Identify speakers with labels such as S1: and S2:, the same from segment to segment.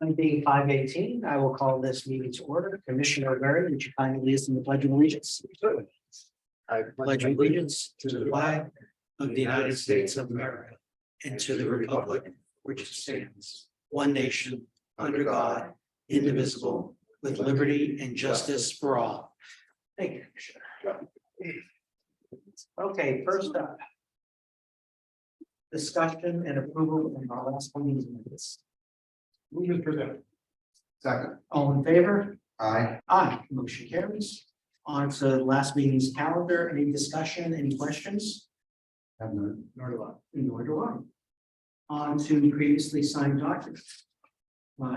S1: Being 5:18, I will call this meeting to order. Commissioner Berry, would you kindly lead us in the Pledge of Allegiance? I pledge allegiance to the flag of the United States of America and to the republic which stands one nation under God, indivisible, with liberty and justice for all. Thank you, Commissioner. Okay, first up. Discussion and approval of our last meeting's minutes. Move to present.
S2: Second.
S1: All in favor?
S2: Aye.
S1: Aye, motion carries. On to last meeting's calendar. Any discussion, any questions?
S2: Have none.
S1: Nor do I. Nor do I. On to the previously signed documents.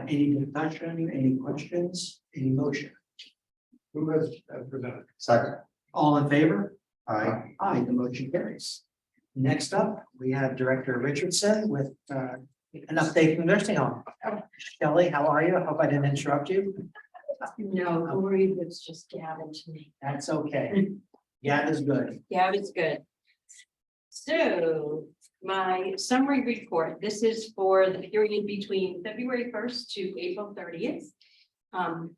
S1: Any discussion, any questions, any motion? Who has presented?
S2: Second.
S1: All in favor?
S2: Aye.
S1: Aye, the motion carries. Next up, we have Director Richardson with an update from the nursing home. Shelley, how are you? I hope I didn't interrupt you.
S3: No, Lori was just Gavin to me.
S1: That's okay. Yeah, that's good.
S3: Gavin's good. So my summary report, this is for the period between February 1st to April 30th.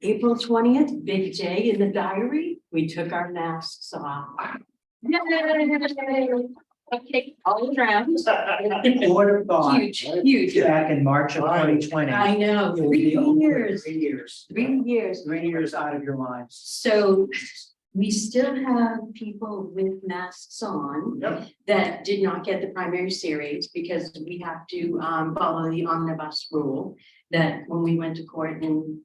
S3: April 20th, big day in the diary, we took our masks off. Yay! Okay, all around.
S1: Would have thought.
S3: Huge.
S1: Back in March of 2020.
S3: I know,
S1: It would be over
S3: 3 years,
S1: 3 years.
S3: 3 years.
S1: 3 years out of your lives.
S3: So we still have people with masks on
S1: Yep.
S3: that did not get the primary series because we have to follow the omnibus rule that when we went to court in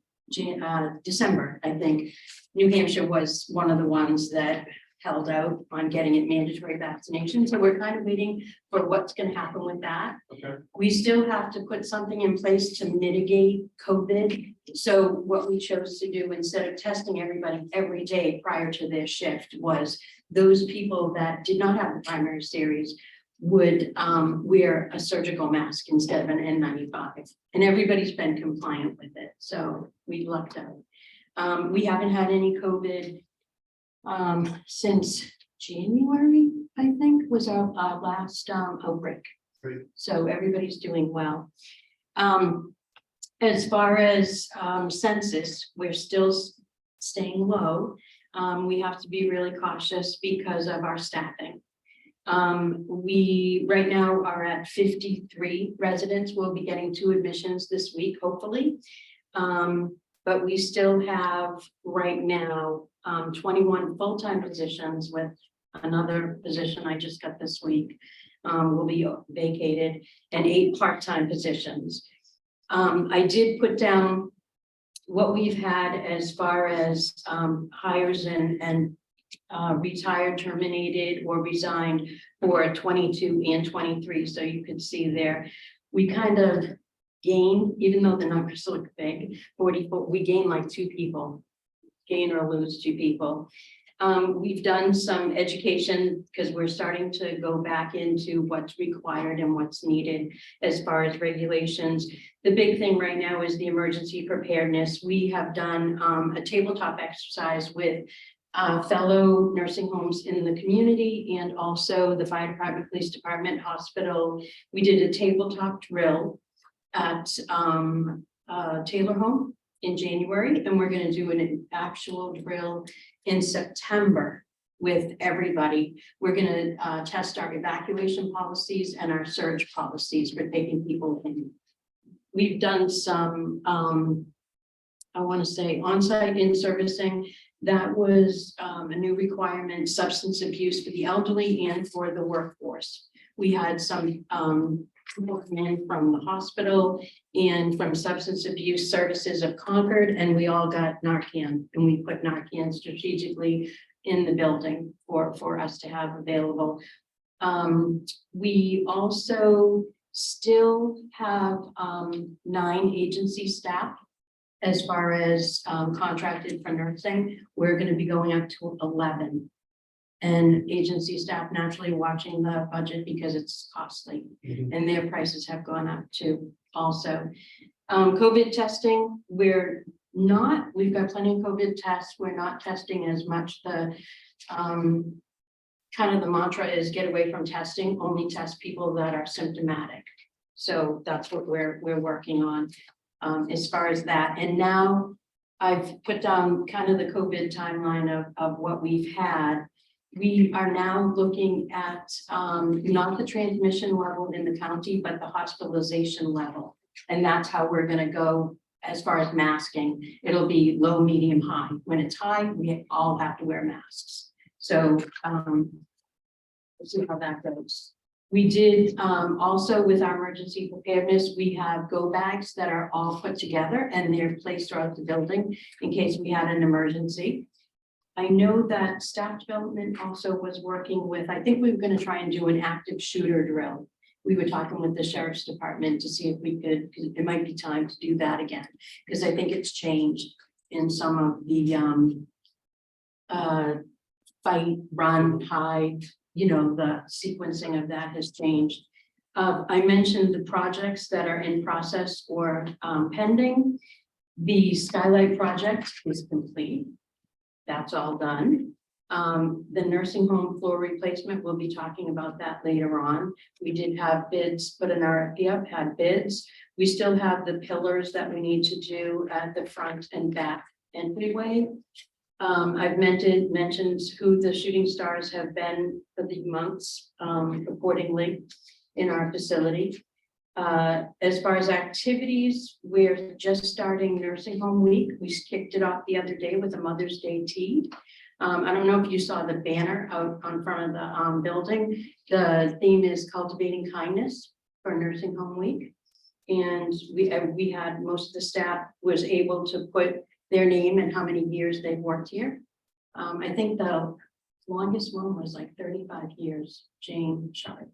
S3: December, I think, New Hampshire was one of the ones that held out on getting it mandatory vaccination. So we're kind of waiting for what's going to happen with that.
S1: Okay.
S3: We still have to put something in place to mitigate COVID. So what we chose to do instead of testing everybody every day prior to their shift was those people that did not have the primary series would wear a surgical mask instead of an N95. And everybody's been compliant with it. So we lucked out. We haven't had any COVID since January, I think, was our last outbreak.
S1: Great.
S3: So everybody's doing well. As far as census, we're still staying low. We have to be really cautious because of our staffing. We right now are at 53 residents. We'll be getting 2 admissions this week, hopefully. But we still have right now 21 full-time positions with another position I just got this week will be vacated, and 8 part-time positions. I did put down what we've had as far as hires and retired, terminated, or resigned for 22 and 23. So you could see there, we kind of gain, even though the numbers look big, 44, we gain like 2 people, gain or lose 2 people. We've done some education because we're starting to go back into what's required and what's needed as far as regulations. The big thing right now is the emergency preparedness. We have done a tabletop exercise with fellow nursing homes in the community and also the fire department, police department, hospital. We did a tabletop drill at Taylor Home in January, and we're going to do an actual drill in September with everybody. We're going to test our evacuation policies and our surge policies for taking people in. We've done some, I want to say, on-site in-servicing. That was a new requirement, substance abuse for the elderly and for the workforce. We had some people come in from the hospital and from substance abuse services of Concord, and we all got Narcan, and we put Narcan strategically in the building for us to have available. We also still have 9 agency staff as far as contracted for nursing. We're going to be going up to 11. And agency staff naturally watching the budget because it's costly and their prices have gone up too also. COVID testing, we've got plenty of COVID tests. We're not testing as much. The kind of the mantra is get away from testing, only test people that are symptomatic. So that's what we're working on. as far as that. And now I've put down kind of the COVID timeline of what we've had. We are now looking at not the transmission level in the county, but the hospitalization level. And that's how we're gonna go as far as masking. It'll be low, medium, high. When it's high, we all have to wear masks. So we'll see how that goes. We did also with our emergency preparedness, we have go bags that are all put together and they're placed throughout the building in case we had an emergency. I know that staff development also was working with, I think we were going to try and do an active shooter drill. We were talking with the sheriff's department to see if we could, because it might be time to do that again, because I think it's changed in some of the fight, run, hide, you know, the sequencing of that has changed. I mentioned the projects that are in process or pending. The Skylight project is complete. That's all done. The nursing home floor replacement, we'll be talking about that later on. We did have bids, put an RFP up, had bids. We still have the pillars that we need to do at the front and back entryway. I've mentioned who the shooting stars have been for the months accordingly in our facility. As far as activities, we're just starting nursing home week. We kicked it off the other day with a Mother's Day tea. I don't know if you saw the banner out on front of the building. The theme is cultivating kindness for nursing home week. And we had most of the staff was able to put their name and how many years they've worked here. I think the longest one was like 35 years, Jane Sharp.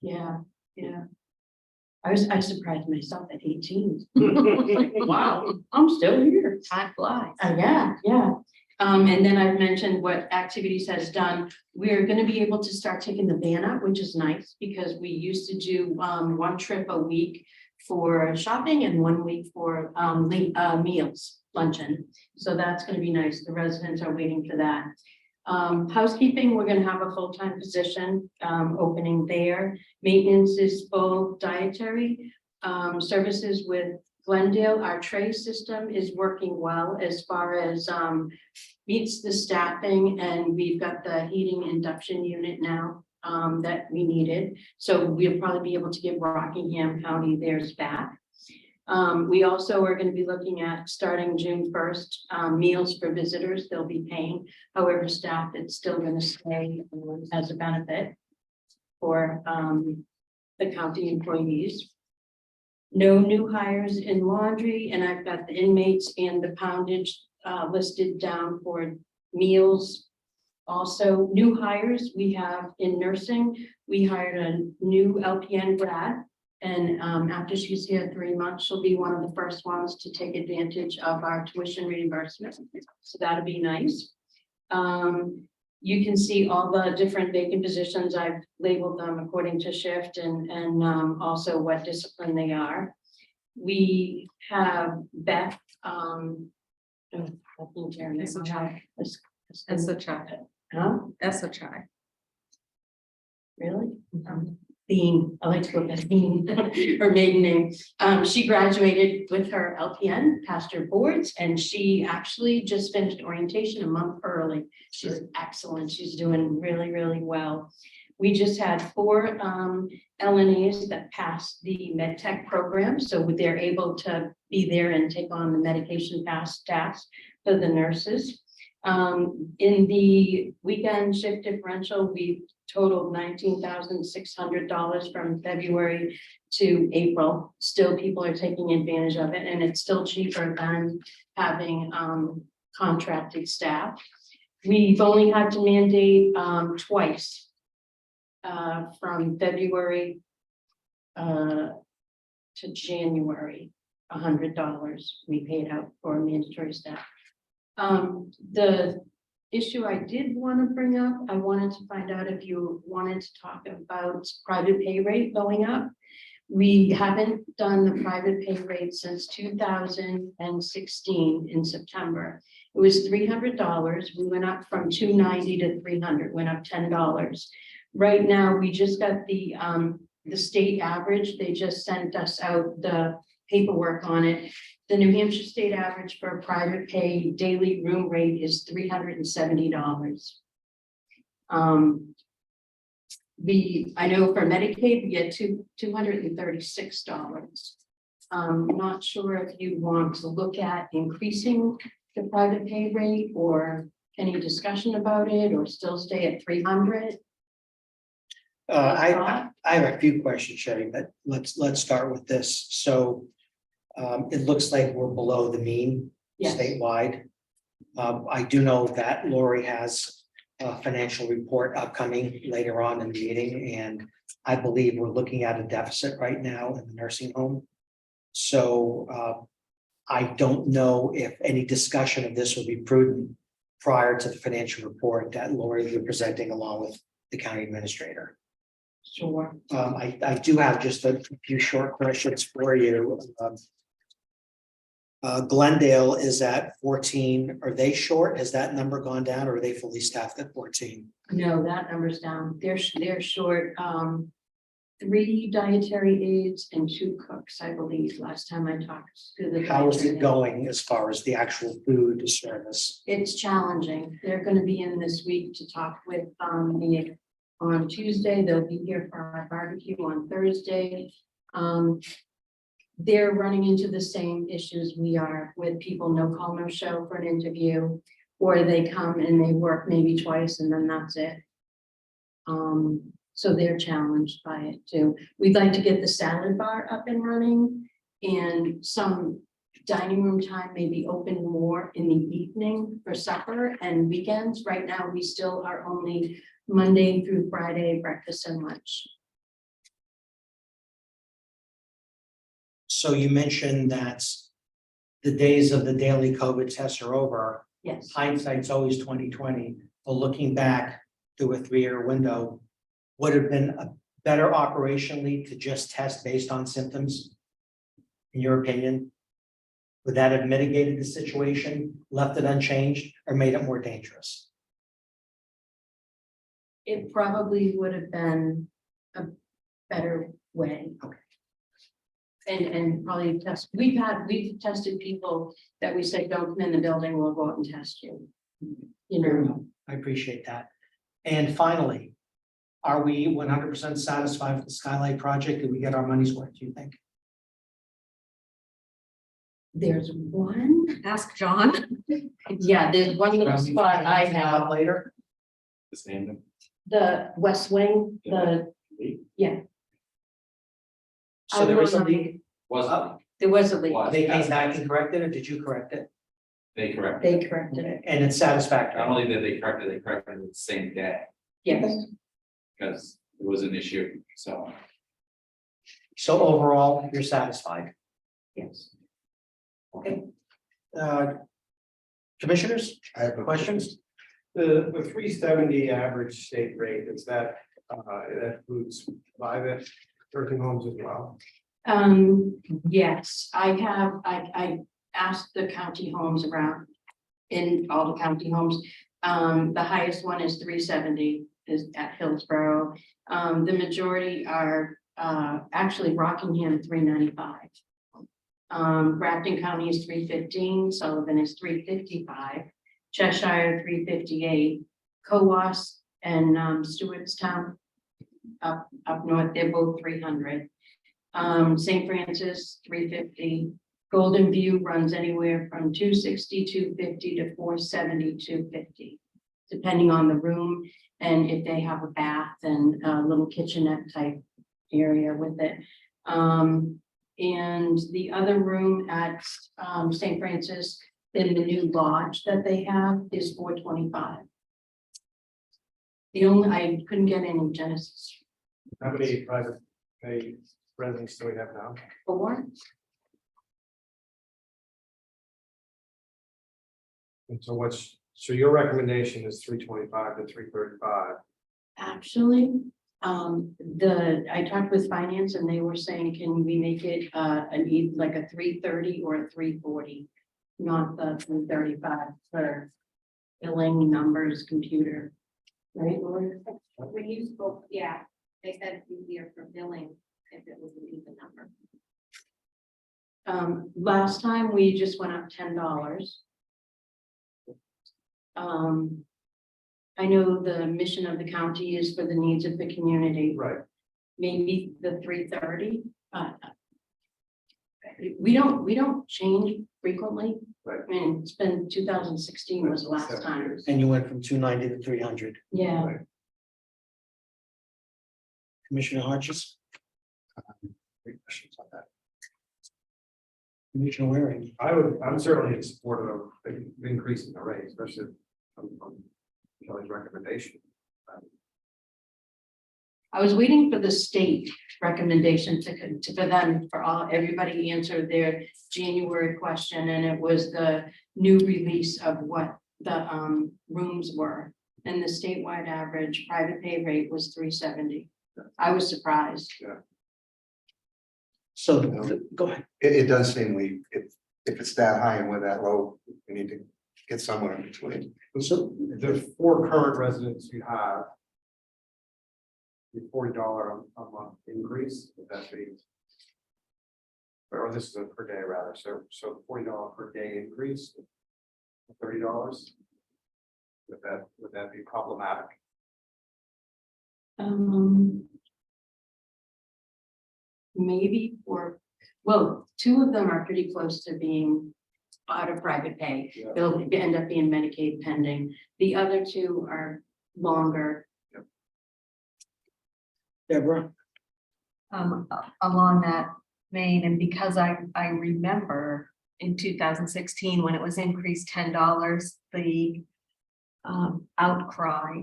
S3: Yeah, yeah. I surprised myself at 18. Wow, I'm still here.
S4: Time flies.
S3: Yeah, yeah. And then I've mentioned what activities has done. We're going to be able to start taking the van out, which is nice because we used to do one trip a week for shopping and 1 week for meals, luncheon. So that's going to be nice. The residents are waiting for that. Housekeeping, we're going to have a full-time position opening there. Maintenance is full. Dietary services with Glendale, our tray system is working well as far as meets the staffing, and we've got the heating induction unit now that we needed. So we'll probably be able to give Rockingham County theirs back. We also are going to be looking at starting June 1st, meals for visitors. They'll be paying. However, staff, it's still going to stay as a benefit for the county employees. No new hires in laundry, and I've got the inmates and the poundage listed down for meals. Also, new hires we have in nursing. We hired a new LPN grad. And after she's here 3 months, she'll be one of the first ones to take advantage of our tuition reimbursement. So that'll be nice. You can see all the different vacant positions. I've labeled them according to shift and also what discipline they are. We have Beth.
S4: SHI.
S3: Really? Theme, I like to go with Theme, her maiden name. She graduated with her LPN, passed her boards, and she actually just finished orientation a month early. She's excellent. She's doing really, really well. We just had 4 LNAs that passed the MedTech program, so they're able to be there and take on the medication pass tasks for the nurses. In the weekend shift differential, we totaled $19,600 from February to April. Still, people are taking advantage of it, and it's still cheaper than having contracted staff. We've only had to mandate twice from February to January, $100 we paid out for mandatory staff. The issue I did want to bring up, I wanted to find out if you wanted to talk about private pay rate going up. We haven't done the private pay rate since 2016 in September. It was $300. We went up from $290 to $300, went up $10. Right now, we just got the state average. They just sent us out the paperwork on it. The New Hampshire state average for a private pay daily room rate is $370. I know for Medicaid, we get $236. Not sure if you want to look at increasing the private pay rate or any discussion about it, or still stay at 300.
S1: I have a few questions, Sherry, but let's start with this. So it looks like we're below the mean
S3: Yes.
S1: statewide. I do know that Lori has a financial report upcoming later on in the meeting, and I believe we're looking at a deficit right now in the nursing home. So I don't know if any discussion of this will be prudent prior to the financial report that Lori will be presenting along with the county administrator.
S3: Sure.
S1: I do have just a few short questions for you. Glendale is at 14. Are they short? Has that number gone down, or are they fully staffed at 14?
S3: No, that number's down. They're short, 3 dietary aides and 2 cooks, I believe, last time I talked to the.
S1: How is it
S3: dietary.
S1: going as far as the actual food service?
S3: It's challenging. They're gonna be in this week to talk with me on Tuesday. They'll be here for our barbecue on Thursday. They're running into the same issues we are with people no call, no show for an interview, or they come and they work maybe twice and then that's it. So they're challenged by it too. We'd like to get the salad bar up and running, and some dining room time may be open more in the evening for supper and weekends. Right now, we still are only Monday through Friday, breakfast and lunch.
S1: So you mentioned that the days of the daily COVID tests are over.
S3: Yes,
S1: Hindsight's always 2020, but looking back through a 3-year window, would have been a better operationally to just test based on symptoms? In your opinion? Would that have mitigated the situation, left it unchanged, or made it more dangerous?
S3: it probably would have been a better way.
S1: Okay.
S3: And probably we've tested people that we said, don't come in the building, we'll go out and test you. You know,
S1: I appreciate that. And finally, are we 100% satisfied with the Skylight project? Did we get our money's worth, do you think?
S3: there's one,
S4: Ask John.
S3: yeah, there's one little spot I have,
S1: Later?
S5: The same.
S3: the West Wing, yeah,
S1: So there was a leak,
S5: Was,
S3: there was a leak.
S5: Was.
S1: they came back and corrected it, did you correct it?
S5: they corrected,
S3: They corrected it,
S1: And it's satisfactory?
S5: not only did they correct it the same day,
S3: yes,
S5: because it was an issue, so.
S1: So overall, you're satisfied?
S3: yes.
S1: Okay. Commissioners,
S2: I have a
S1: questions?
S6: The 370 average state rate, is that, that includes private nursing homes as well?
S3: Yes, I asked the county homes around, in all the county homes. The highest one is 370 is at Hillsborough. The majority are, actually Rockingham 395. Grafton County is 315, Sullivan is 355, Cheshire 358, Cowas and Stewartstown up north, they're both 300. St. Francis 350, Golden View runs anywhere from 260, 250 to 470, 250, depending on the room and if they have a bath and a little kitchenette type area with it. And the other room at St. Francis in the new lodge that they have is 425. The only, I couldn't get any Genesis
S6: How many private pay residents do we have now?
S3: 4.
S6: And so your recommendation is 325 to 335.
S3: Actually, I talked with finance and they were saying, can we make it like a 330 or a 340? Not the 335 for billing numbers, computer. Right, Lori?
S4: When you spoke, yeah, they said easier for billing if it was an even number.
S3: Last time we just went up $10. I know the mission of the county is for the needs of the community,
S6: Right.
S3: maybe the 330. We don't change frequently.
S6: Right.
S3: I mean, it's been 2016 was the last
S6: 7
S3: time.
S6: years.
S1: And you went from 290 to 300.
S3: Yeah,
S6: Right.
S1: Commissioner Hodges,
S2: Any questions on that?
S1: Commissioner Waring,
S6: I'm certainly in support of increasing the rate, especially on Kelly's recommendation.
S3: I was waiting for the state recommendation for them, for everybody answer their January question, and it was the new release of what the rooms were. And the statewide average private pay rate was $370. I was surprised.
S1: so go ahead.
S2: It does seem if it's that high and we're that low, we need to get somewhere in between.
S1: So
S6: The 4 current residents you have. The $40 a month increase, would that be? Or this is a per day rather, so $40 per day increase. $30. Would that be problematic?
S3: Maybe well, 2 of them are pretty close to being out of private pay.
S6: Yeah.
S3: They'll end up being Medicaid pending. The other 2 are longer.
S1: Deborah,
S4: Along that vein, and because I remember in 2016, when it was increased $10, the outcry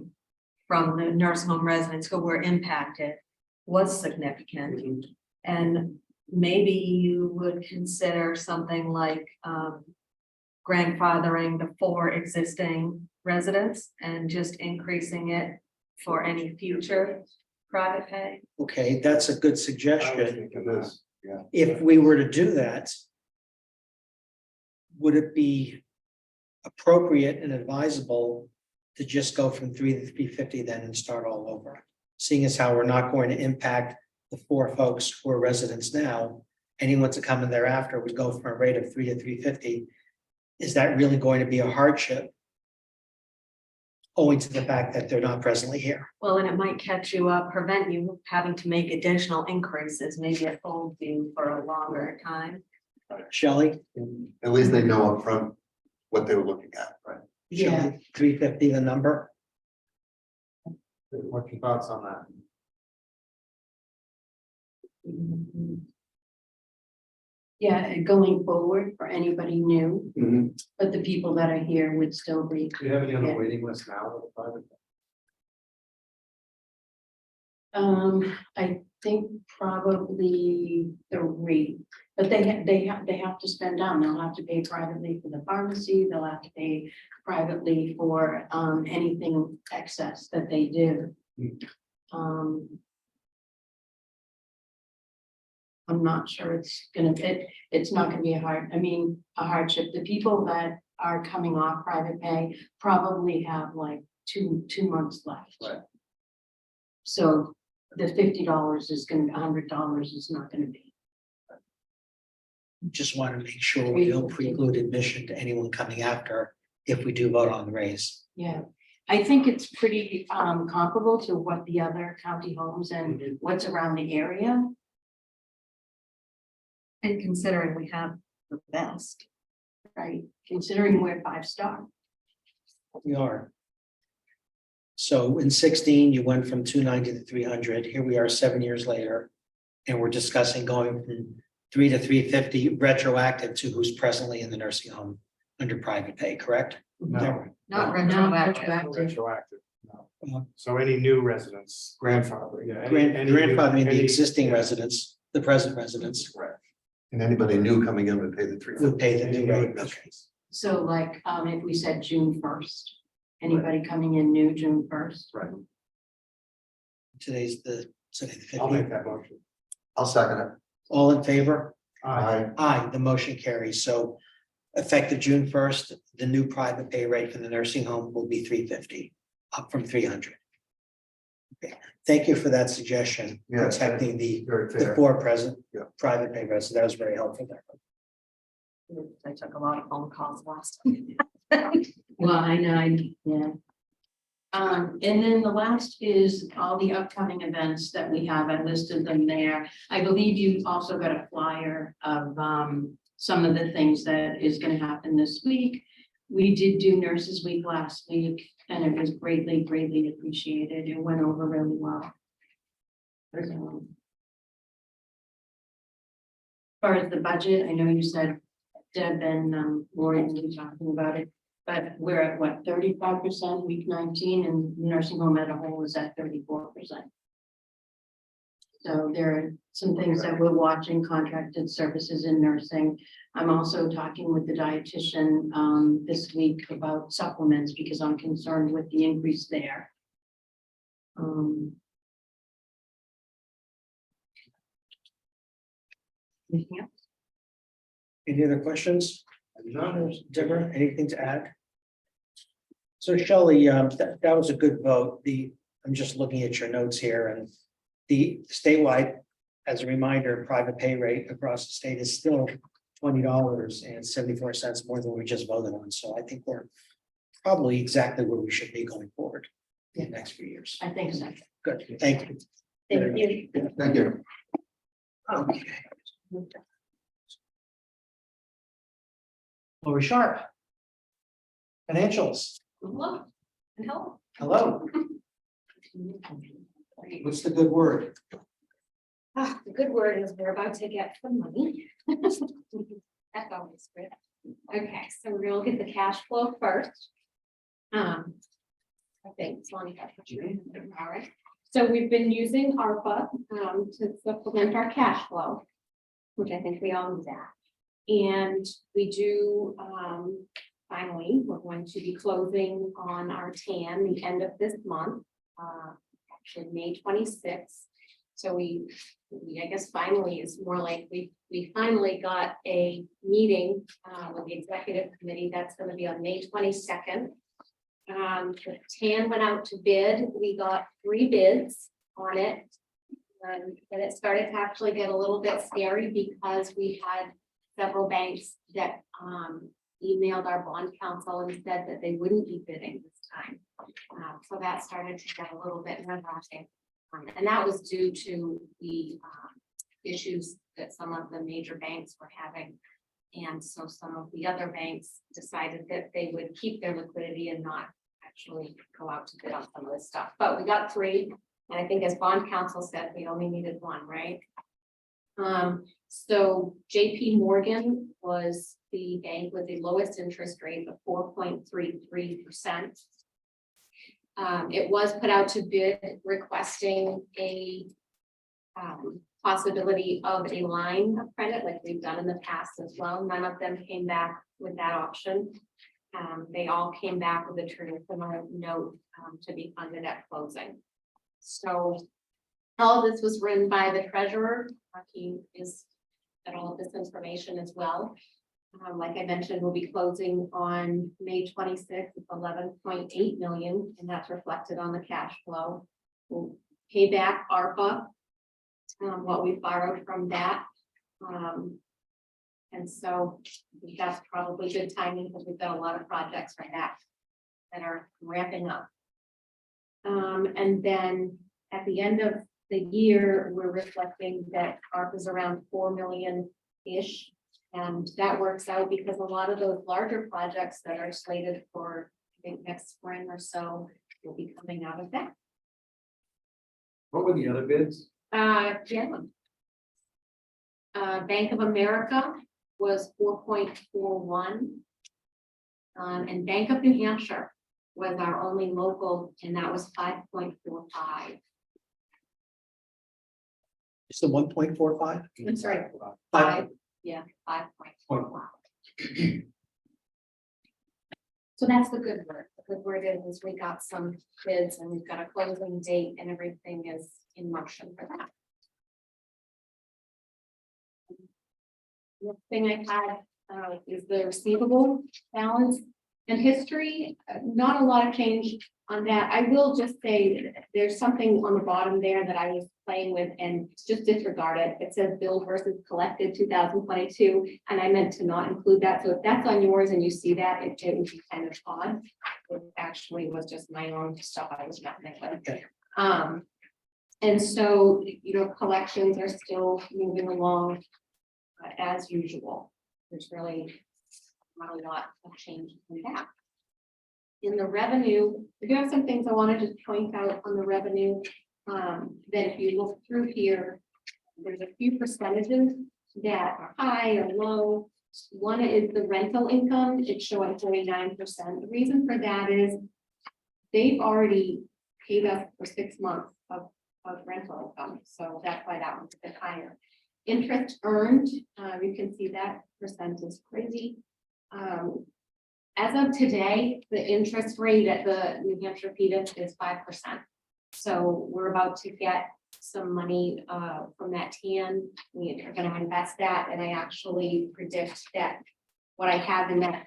S4: from the nursing home residents who were impacted was significant. And maybe you would consider something like grandfathering the 4 existing residents and just increasing it for any future private pay.
S1: okay, that's a good
S6: I was
S1: suggestion.
S6: thinking this.
S2: Yeah.
S1: If we were to do that, would it be appropriate and advisable to just go from 3 to 350 then and start all over? Seeing as how we're not going to impact the 4 folks who are residents now, anyone to come in thereafter would go from a rate of 3 to 350. Is that really going to be a hardship? Owing to the fact that they're not presently here.
S4: Well, and it might catch you up, prevent you having to make additional increases, maybe it holds you for a longer time.
S1: Shelley?
S2: At least they know upfront what they were looking at, right?
S3: Yeah.
S1: 350, the number.
S6: What's your thoughts on that?
S3: Yeah, going forward for anybody new,
S2: Mhm.
S3: but the people that are here would still be.
S6: Do you have any on the
S3: Yeah.
S6: waiting list now with the private?
S3: I think probably 3, but they have to spend down. They'll have to pay privately for the pharmacy. They'll have to pay privately for anything excess that they do. I'm not sure it's not gonna be a hardship. The people that are coming off private pay probably have like two months left.
S6: Right.
S3: So the $50 is gonna, $100 is not gonna be.
S1: Just want to make sure we don't
S3: 350.
S1: preclude admission to anyone coming after if we do vote on the raise.
S3: Yeah, I think it's pretty comparable to what the other county homes and what's around the area.
S4: And considering we have the best.
S3: Right, considering we're 5-star.
S1: We are. So in 16, you went from 290 to 300. Here we are 7 years later. And we're discussing going from 3 to 350 retroactive to who's presently in the nursing home under private pay, correct?
S6: No.
S4: Not
S3: Not
S4: retroactive.
S6: Retroactive,
S1: Uh,
S6: no. So any new residents, grandfather, yeah.
S1: Grandfather, the
S6: any-
S1: existing
S6: yeah.
S1: residents, the present residents
S6: Correct.
S2: And anybody new coming in would pay the
S1: would
S2: 350.
S1: pay the
S6: Any
S1: new
S6: new
S1: rate.
S6: admissions.
S3: So like, if we said June 1st, anybody coming in new June 1st?
S6: Right,
S1: Today's the
S6: I'll make
S1: 15th.
S6: that motion.
S2: I'll second it.
S1: All in favor?
S6: Aye.
S1: Aye, the motion carries. So effective June 1st, the new private pay rate for the nursing home will be 350, up from 300. Okay, thank you for that suggestion,
S2: Yeah.
S1: protecting the
S2: Very fair.
S1: 4 present
S2: Yeah.
S1: private pay residents. That was very helpful there.
S4: I took a lot of phone calls last.
S3: Well, I know, yeah. And then the last is all the upcoming events that we have. I listed them there. I believe you also got a flyer of some of the things that is gonna happen this week. We did do Nurses Week last week, and it was greatly, greatly appreciated. It went over really well. So, as far as the budget, I know you said Deb and Lori will be talking about it. But we're at what, 35% week 19, and nursing home as a whole is at 34%. So there are some things that we're watching, contracted services in nursing. I'm also talking with the dietitian this week about supplements because I'm concerned with the increase there. Anything else?
S1: Any other questions? Deborah, anything to add? So Shelley, that was a good vote. I'm just looking at your notes here and the statewide, as a reminder, private pay rate across the state is still $20.74 more than we just voted on. So I think we're probably exactly where we should be going forward in the next few years.
S3: I think so.
S1: Good, thank you.
S3: Thank you.
S2: Thank you.
S1: Okay. Lori Sharp. Financials,
S4: Look, and help.
S1: hello. What's the good word?
S7: The good word is we're about to get some money. That's always good. Okay, so we're gonna look at the cash flow first. I think it's on. All right. So we've been using ARPA to supplement our cash flow, which I think we all know that. And we do, finally, we're going to be closing on our TAN the end of this month, actually May 26th. So we I guess finally is more like we finally got a meeting with the executive committee. That's going to be on May 22nd. The TAN went out to bid. We got 3 bids on it. And it started to actually get a little bit scary because we had several banks that emailed our bond counsel and said that they wouldn't be bidding this time. So that started to get a little bit nerve-wracking. And that was due to the issues that some of the major banks were having. And so some of the other banks decided that they would keep their liquidity and not actually go out to bid on some of this stuff. But we got 3. And I think as bond counsel said, we only needed 1, right? So JP Morgan was the bank with the lowest interest rate of 4.33%. It was put out to bid requesting a possibility of a line of credit like we've done in the past as well. None of them came back with that option. They all came back with a traditional note to be funded at closing. So all of this was written by the treasurer. He is at all of this information as well. Like I mentioned, we'll be closing on May 26th with 11.8 million, and that's reflected on the cash flow. We'll pay back ARPA, what we borrowed from that. And so I think that's probably good timing because we've got a lot of projects right now that are ramping up. And then at the end of the year, we're reflecting that ARPA is around 4 million-ish. And that works out because a lot of those larger projects that are slated for, I think, next spring or so will be coming out of that.
S6: What were the other bids?
S7: Yeah. Bank of America was 4.41. And Bank of New Hampshire was our only local, and that was 5.45.
S1: It's the 1.45?
S7: I'm sorry,
S1: 5.
S7: yeah, 5.45. So that's the good word. The good word is we got some bids and we've got a closing date and everything is in motion for that. The thing I had is the receivable balance and history. Not a lot of change on that. I will just say there's something on the bottom there that I was playing with and just disregard it. It says billed versus collected 2022, and I meant to not include that. So if that's on yours and you see that, it would be kind of odd. It actually was just my own stuff I was not with.
S1: Okay.
S7: And so, collections are still moving along as usual. There's really not a lot of change in that. In the revenue, we do have some things I want to just point out on the revenue. That if you look through here, there's a few percentages that are high or low. One is the rental income, it's showing 49%. The reason for that is they've already paid us for 6 months of rental income, so that's why that one's a bit higher. Interest earned, you can see that percent is crazy. As of today, the interest rate at the New Hampshire PDIP is 5%. So we're about to get some money from that TAN. We are going to invest that, and I actually predict that what I have in that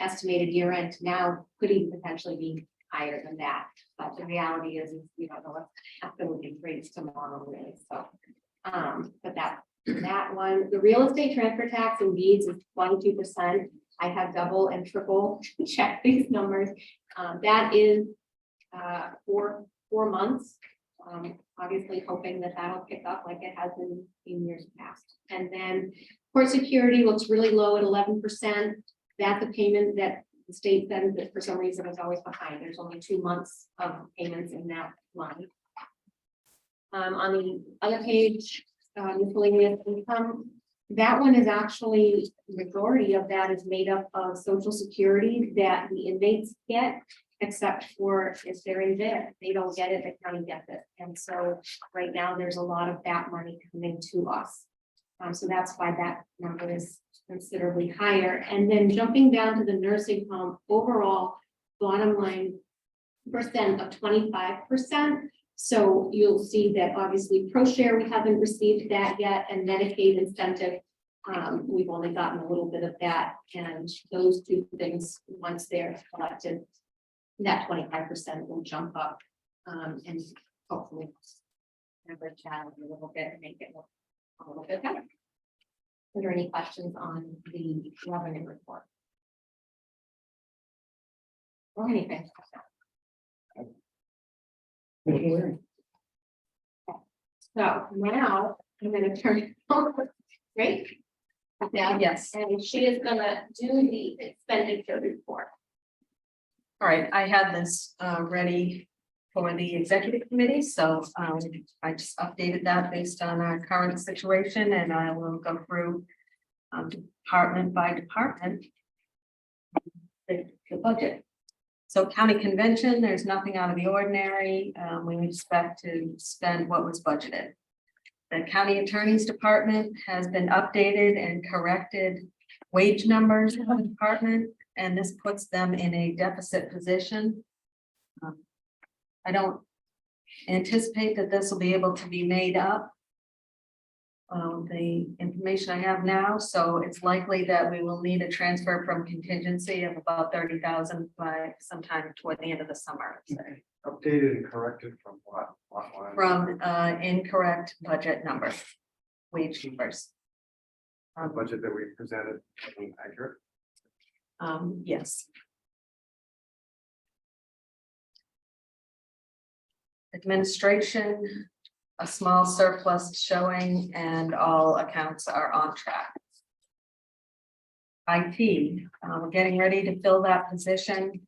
S7: estimated year end now could even potentially be higher than that. But the reality is we don't know what's happening with these rates tomorrow, really. So, but that one, the real estate transfer tax and deeds is 22%. I have double and triple checked these numbers. That is 4 months. Obviously hoping that that'll pick up like it has in years past. And then court security looks really low at 11%. That's a payment that the state says that for some reason is always behind. There's only 2 months of payments in that line. On the other page, miscellaneous income, that one is actually, the majority of that is made up of Social Security that the inmates get, except for if they're in jail, they don't get it, the county gets it. And so right now there's a lot of that money coming to us. So that's why that number is considerably higher. And then jumping down to the nursing home, overall bottom line percent of 25%. So you'll see that obviously ProShare, we haven't received that yet, and Medicaid incentive, we've only gotten a little bit of that. And those two things, once they're collected, that 25% will jump up and hopefully average out a little bit and make it look a little bit better. Are there any questions on the revenue report? Or anything? So now I'm going to turn it over. Great. Now,
S4: Yes.
S7: and she is gonna do the expenditure report.
S4: All right, I had this ready for the executive committee, so I just updated that based on our current situation, and I will go through department by department. The budget. So county convention, there's nothing out of the ordinary. We expect to spend what was budgeted. The county attorney's department has been updated and corrected wage numbers of the department, and this puts them in a deficit position. I don't anticipate that this will be able to be made up. The information I have now, so it's likely that we will need a transfer from contingency of about 30,000 by sometime toward the end of the summer.
S6: Updated and corrected from what line?
S4: From incorrect budget numbers, wage numbers.
S6: The budget that we presented, accurate.
S4: Yes. Administration, a small surplus showing, and all accounts are on track. IT, we're getting ready to fill that position.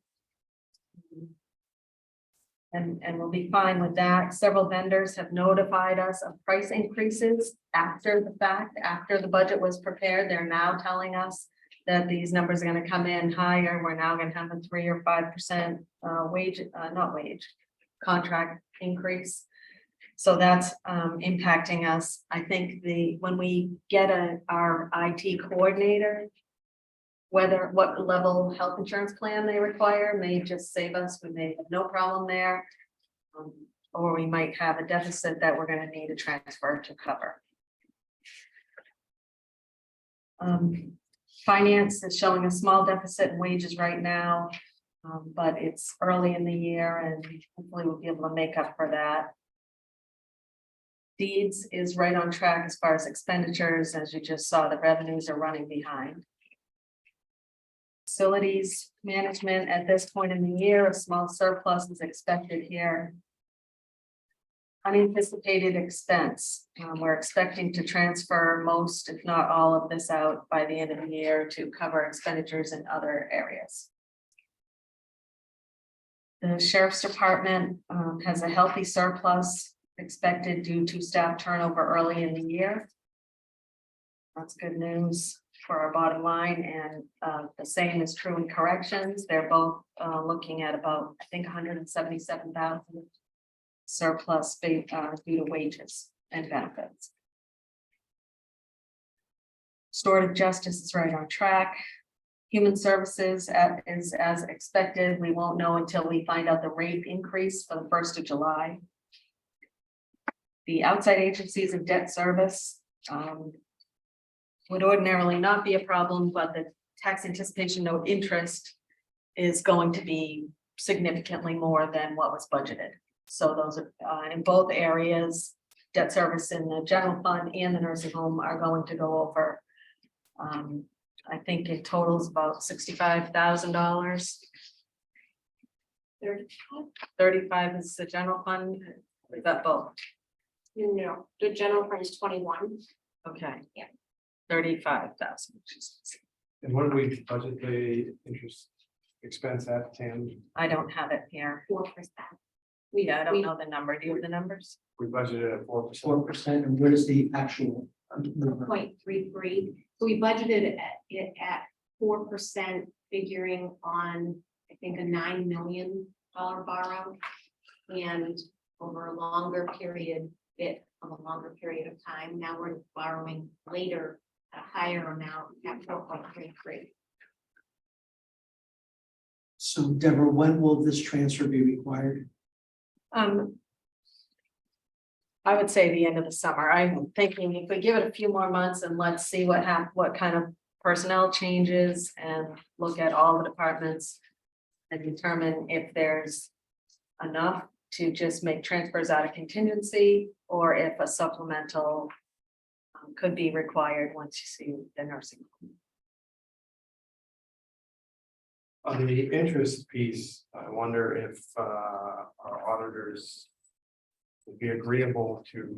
S4: And we'll be fine with that. Several vendors have notified us of price increases after the fact, after the budget was prepared. They're now telling us that these numbers are going to come in higher. We're now going to have a 3 or 5% contract increase. So that's impacting us. I think when we get our IT coordinator, what level health insurance plan they require may just save us. We may have no problem there. Or we might have a deficit that we're going to need a transfer to cover. Finance is showing a small deficit in wages right now, but it's early in the year and hopefully we'll be able to make up for that. Deeds is right on track as far as expenditures, as you just saw, the revenues are running behind. Facilities management, at this point in the year, a small surplus is expected here. Unanticipated expense, we're expecting to transfer most, if not all of this out by the end of the year to cover expenditures in other areas. The sheriff's department has a healthy surplus expected due to staff turnover early in the year. That's good news for our bottom line, and the same is true in corrections. They're both looking at about, I think, 177,000 surplus due to wages and benefits. Restorative justice is right on track. Human services is as expected. We won't know until we find out the rate increase for the 1st of July. The outside agencies of debt service would ordinarily not be a problem, but the tax anticipation note interest is going to be significantly more than what was budgeted. So those are in both areas, debt service in the general fund and the nursing home are going to go over. I think it totals about $65,000. 35 is the general fund. Is that both?
S7: No, the general fund is 21.
S4: Okay.
S7: Yeah.
S4: 35,000.
S6: And what do we budget the interest expense at, Tam?
S4: I don't have it here.
S7: 4%.
S4: Yeah, I don't know the number. Do you have the numbers?
S6: We budgeted at 4%.
S1: 4%, and what is the actual number?
S7: 0.33. So we budgeted it at 4%, figuring on, I think, a $9 million borrow. And over a longer period, of time, now we're borrowing later at a higher amount at 4.33.
S1: So Deborah, when will this transfer be required?
S4: I would say the end of the summer. I'm thinking if we give it a few more months and let's see what kind of personnel changes and look at all the departments and determine if there's enough to just make transfers out of contingency or if a supplemental could be required once you see the nursing home.
S6: On the interest piece, I wonder if our auditors would be agreeable to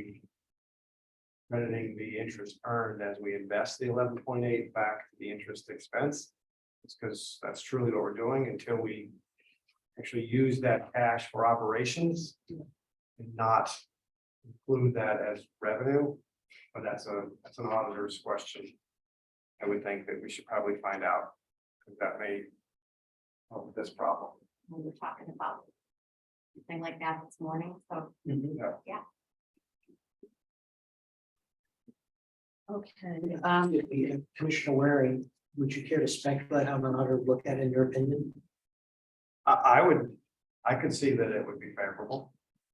S6: crediting the interest earned as we invest the 11.8 back to the interest expense. It's because that's truly what we're doing until we actually use that cash for operations and not include that as revenue. But that's an auditor's question. I would think that we should probably find out, because that may help this problem.
S7: We were talking about something like that this morning, so
S4: Okay.
S1: Commissioner Waring, would you care to speculate how an auditor would look at it in your opinion?
S6: I could see that it would be favorable.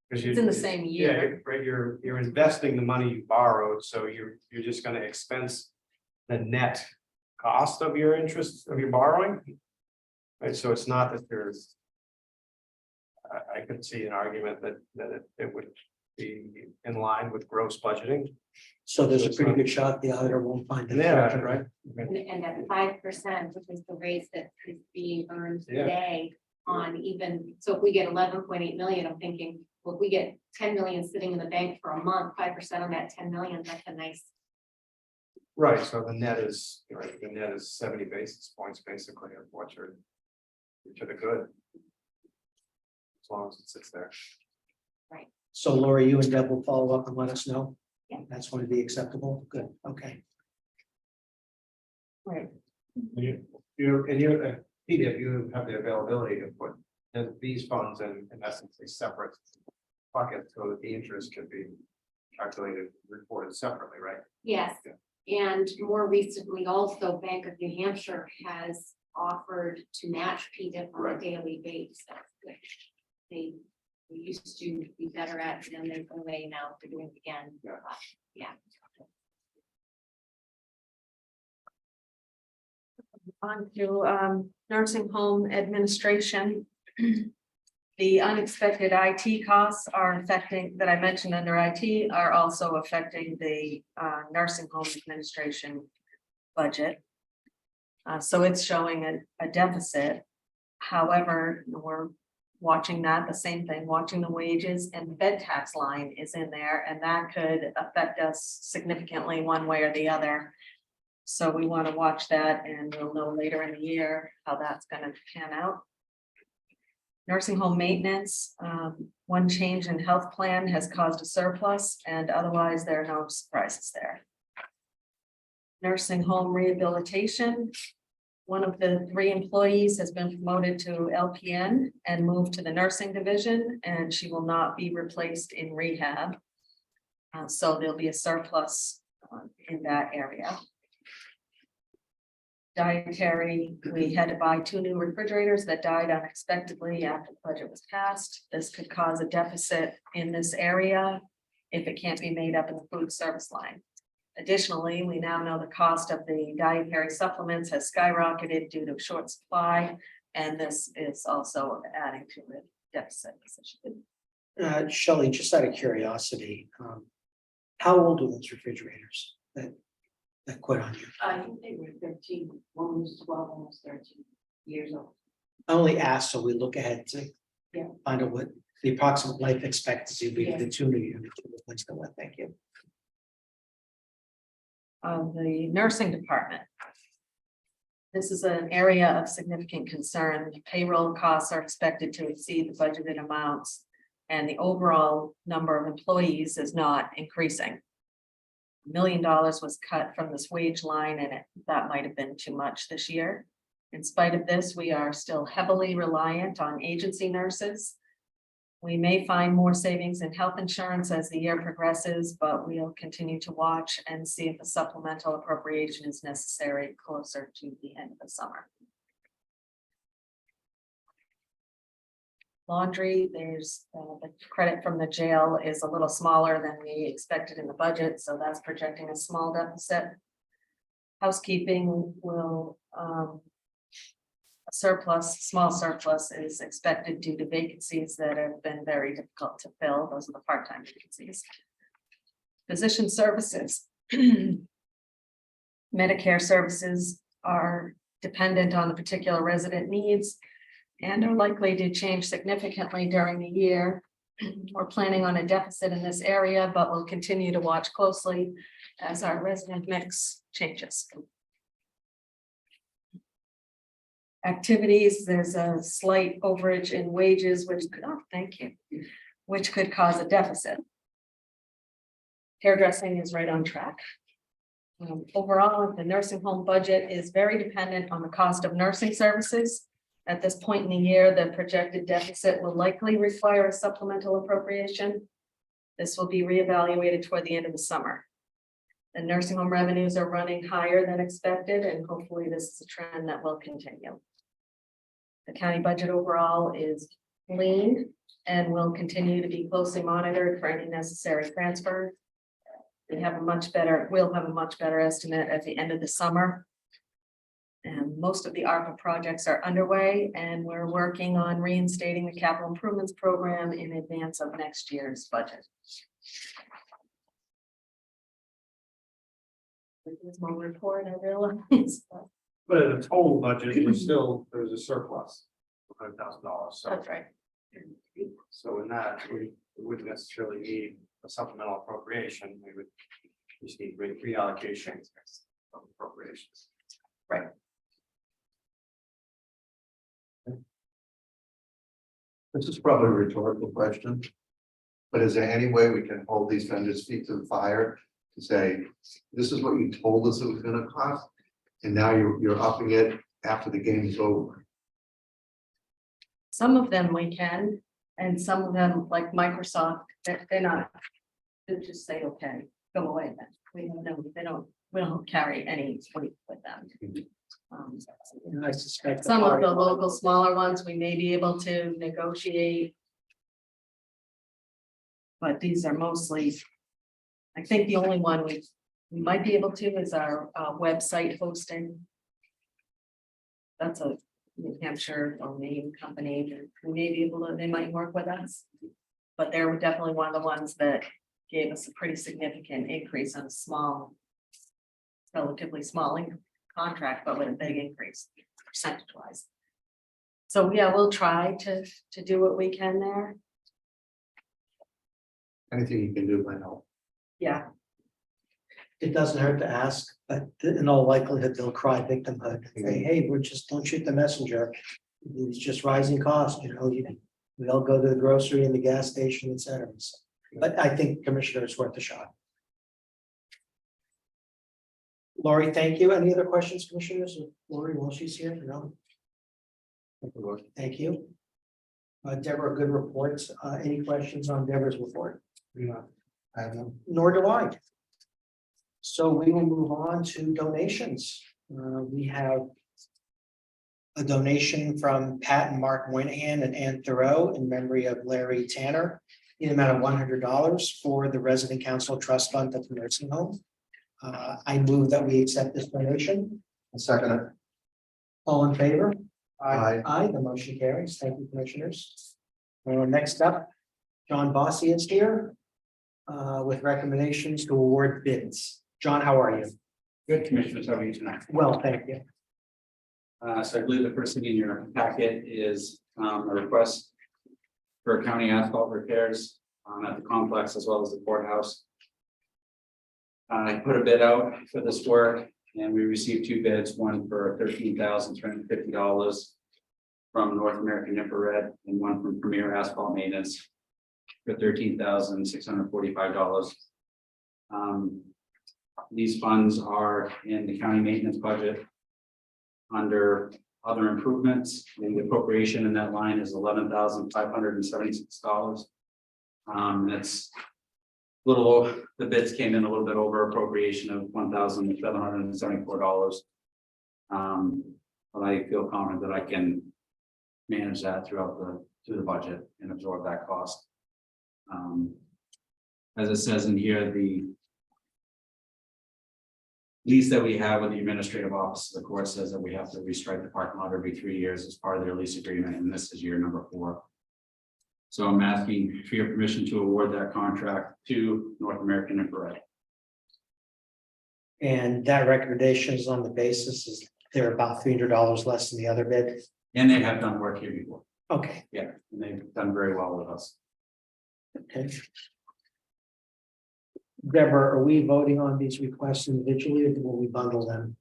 S6: Because
S4: It's in the same year.
S6: Right, you're investing the money you borrowed, so you're just gonna expense the net cost of your interest of your borrowing. Right, so it's not that there's. I could see an argument that it would be in line with gross budgeting.
S1: So there's a pretty good shot the auditor won't find it.
S6: Yeah, right.
S7: and at 5%, which is the rate that is being earned
S6: Yeah.
S7: today on even, so if we get 11.8 million, I'm thinking, well, if we get 10 million sitting in the bank for a month, 5% on that 10 million, that's a nice.
S6: Right, so the net is, right, the net is 70 basis points basically of what you're to the good. As long as it sits there.
S1: So Lori, you and Deb will follow up and let us know.
S7: Yeah.
S1: That's going to be acceptable. Good, okay.
S4: Right.
S6: Pete, if you have the availability to put these funds in essence a separate bucket so that the interest can be calculated, reported separately, right?
S7: Yes, and more recently also Bank of New Hampshire has offered to match PDIP on a
S6: Right.
S7: daily basis, which they used to be better at, and then they've gone away now, they're doing it again.
S6: Yeah.
S7: Yeah.
S4: On to nursing home administration. The The unexpected IT costs are affecting, that I mentioned under IT, are also affecting the nursing home administration budget. So it's showing a deficit. However, we're watching that, the same thing, watching the wages, and the bed tax line is in there, and that could affect us significantly one way or the other. So we want to watch that, and we'll know later in the year how that's going to pan out. Nursing home maintenance, one change in health plan has caused a surplus, and otherwise there are no surprises there. Nursing home rehabilitation. One of the 3 employees has been promoted to LPN and moved to the nursing division, and she will not be replaced in rehab. So there'll be a surplus in that area. Dietary, we had to buy 2 new refrigerators that died unexpectedly after the budget was passed. This could cause a deficit in this area if it can't be made up in the food service line. Additionally, we now know the cost of the dietary supplements has skyrocketed due to short supply, and this is also adding to the deficit position.
S1: Shelley, just out of curiosity, how old are those refrigerators that quit on you?
S3: I think they were 13, one was 12, almost 13 years old.
S1: I only asked so we look ahead to
S3: Yeah.
S1: find out what the approximate life expectancy would be
S3: Yeah.
S1: for the 2 new units. to replace them with. Thank you.
S4: The nursing department. This is an area of significant concern. Payroll costs are expected to exceed the budgeted amounts, and the overall number of employees is not increasing. $1 million was cut from this wage line, and that might have been too much this year. In spite of this, we are still heavily reliant on agency nurses. We may find more savings in health insurance as the year progresses, but we'll continue to watch and see if a supplemental appropriation is necessary closer to the end of the summer. Laundry, there's the credit from the jail is a little smaller than we expected in the budget, so that's projecting a small deficit. Housekeeping will small surplus is expected due to vacancies that have been very difficult to fill. Those are the part-time vacancies. Physician services. Medicare services are dependent on the particular resident needs and are likely to change significantly during the year. We're planning on a deficit in this area, but we'll continue to watch closely as our resident mix changes. Activities, there's a slight overage in wages, which could cause a deficit. Hairdressing is right on track. Overall, the nursing home budget is very dependent on the cost of nursing services. At this point in the year, the projected deficit will likely require a supplemental appropriation. This will be reevaluated toward the end of the summer. The nursing home revenues are running higher than expected, and hopefully this is a trend that will continue. The county budget overall is lean and will continue to be closely monitored for any necessary transfer. We'll have a much better estimate at the end of the summer. And most of the ARPA projects are underway, and we're working on reinstating the capital improvements program in advance of next year's budget. Here's my report, I realize.
S6: But in the total budget, there's a surplus of $100,000. So,
S4: That's right.
S6: so in that, we wouldn't necessarily need a supplemental appropriation. We would just need reallocation of appropriations.
S4: Right.
S2: This is probably a rhetorical question. But is there any way we can hold these vendors' feet to the fire to say, this is what you told us it was gonna cost? And now you're upping it after the game is over.
S4: Some of them we can, and some of them, like Microsoft, they're not. They just say, okay, go away then. We don't carry any weight with them.
S1: And I suspect.
S4: Some of the local smaller ones, we may be able to negotiate. But these are mostly, I think the only one we might be able to is our website hosting. That's a New Hampshire or Maine company, who may be able to, they might work with us. But they're definitely one of the ones that gave us a pretty significant increase on a small, relatively small contract, but with a big increase percentage wise. So yeah, we'll try to do what we can there.
S2: Anything you can do might help.
S4: Yeah,
S1: It doesn't hurt to ask, but in all likelihood, they'll cry victimhood. Say, hey, we're just, don't shoot the messenger. It's just rising costs, we all go to the grocery and the gas station, et cetera. So, but I think Commissioner, it's worth a shot. Lori, thank you. Any other questions, Commissioners? Lori, while she's here, no? Thank you. Deborah, good reports. Any questions on Deborah's report?
S2: I have no.
S1: Nor do I. So we will move on to donations. We have a donation from Pat and Mark Moynihan and Ann Thoreau in memory of Larry Tanner in the amount of $100 for the Resident Council Trust Fund at the nursing home. I move that we accept this donation.
S2: I'll second it.
S1: All in favor?
S2: Aye.
S1: Aye, the motion carries. Thank you, Commissioners. Next up, John Bossy is here with recommendations to award bids. John, how are you?
S5: Good, Commissioners, how are you tonight?
S1: Well, thank you.
S5: So I believe the first thing in your packet is a request for county asphalt repairs at the complex as well as the courthouse. I put a bid out for this work and we received two bids, one for $13,350 from North American Infrared and one from Premier Asphalt Maintenance for $13,645. These funds are in the county maintenance budget under other improvements, and the appropriation in that line is $11,576. That's a little, the bids came in a little bit over appropriation of $1,774. But I feel confident that I can manage that through the budget and absorb that cost. As it says in here, the lease that we have with the administrative office, the court says that we have to restrike the parking lot every 3 years as part of their lease agreement, and this is year number 4. So I'm asking for your permission to award that contract to North American Infrared.
S1: And that recommendation is on the basis is they're about $300 less than the other bid.
S5: And they have done work here before.
S1: Okay,
S5: Yeah, and they've done very well with us.
S1: okay. Deborah, are we voting on these requests individually or will we bundle them?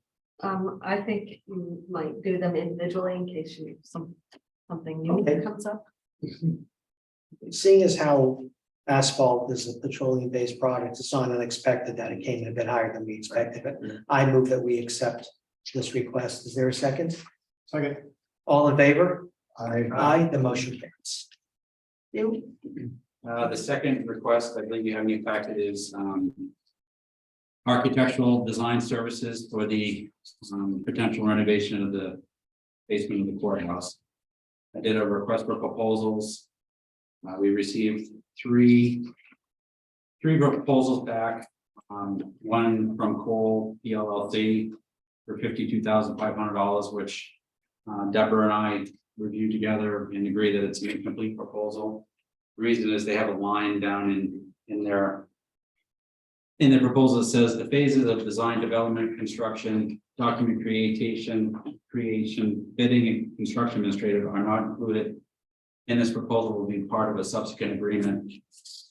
S4: I think you might do them individually in case something new
S1: Okay.
S4: comes up.
S1: Seeing as how asphalt is a petroleum-based product, it's not unexpected that it came in a bit higher than we expected, but I move that we accept this request. Is there a second?
S6: Second.
S1: All in favor?
S2: Aye.
S1: Aye, the motion carries. You,
S5: The second request, I believe you have in your packet is architectural design services for the potential renovation of the basement of the courthouse. I did a request for proposals. We received three proposals back. One from Cole PLLC for $52,500, which Deborah and I reviewed together and agree that it's an incomplete proposal. The reason is they have a line down in their proposal that says the phases of design, development, construction, document creation, bidding, and construction administrative are not included. In this proposal will be part of a subsequent agreement,